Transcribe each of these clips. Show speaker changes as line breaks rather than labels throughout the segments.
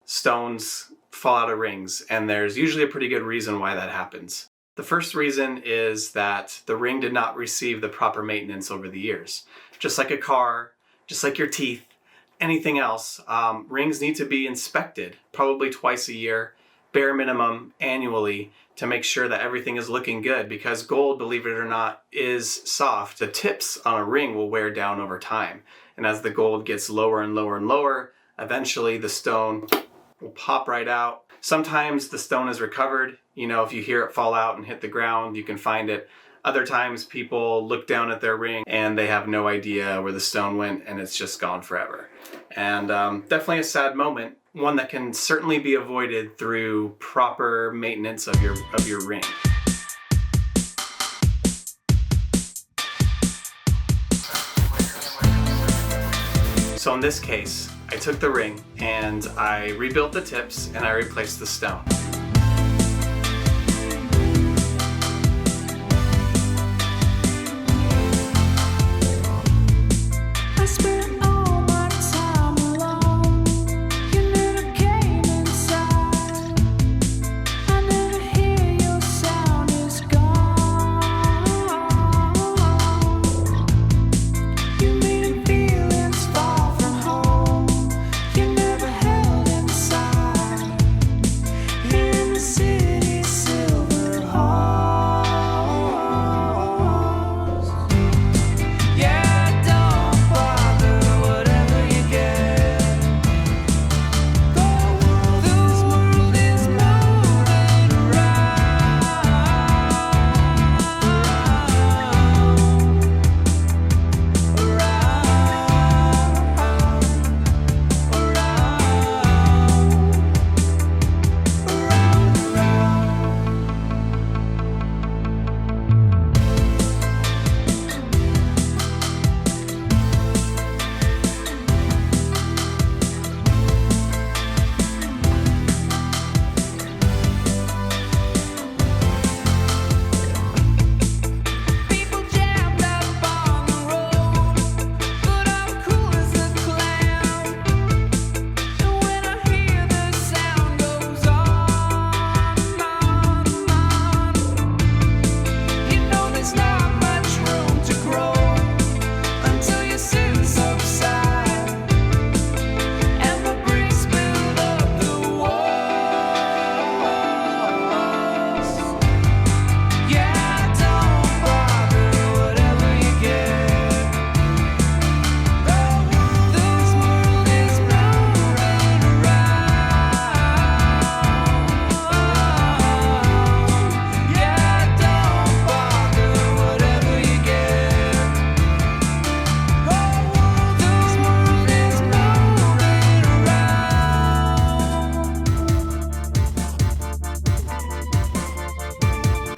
stones fall out of rings, and there's usually a pretty good reason why that happens. The first reason is that the ring did not receive the proper maintenance over the years. Just like a car, just like your teeth, anything else, rings need to be inspected probably twice a year, bare minimum annually, to make sure that everything is looking good, because gold, believe it or not, is soft. The tips on a ring will wear down over time. And as the gold gets lower and lower and lower, eventually the stone will pop right out. Sometimes the stone is recovered. You know, if you hear it fall out and hit the ground, you can find it. Other times people look down at their ring and they have no idea where the stone went, and it's just gone forever. And definitely a sad moment, one that can certainly be avoided through proper maintenance of your ring. So in this case, I took the ring and I rebuilt the tips and I replaced the stone.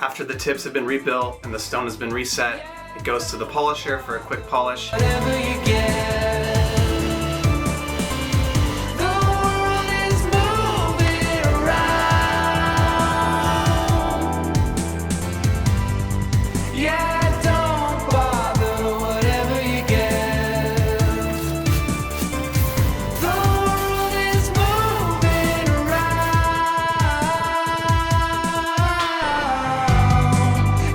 After the tips have been rebuilt and the stone has been reset, it goes to the polisher for a quick polish.
Whatever you get. The world is moving around. Yeah, don't bother, whatever you get. The world is moving around.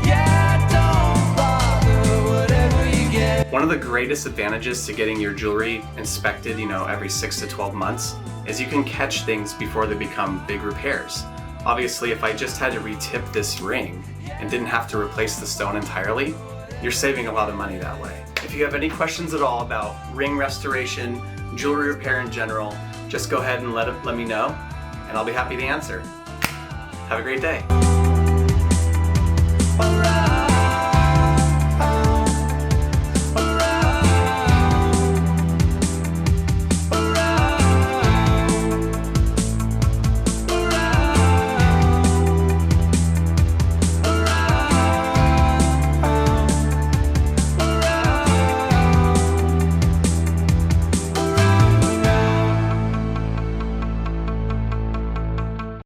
Yeah, don't bother, whatever you get.
One of the greatest advantages to getting your jewelry inspected, every 6 to 12 months, is you can catch things before they become big repairs. Obviously, if I just had to retip this ring and didn't have to replace the stone entirely, you're saving a lot of money that way. If you have any questions at all about ring restoration, jewelry repair in general, just go ahead and let me know, and I'll be happy to answer. Have a great day.
Alright.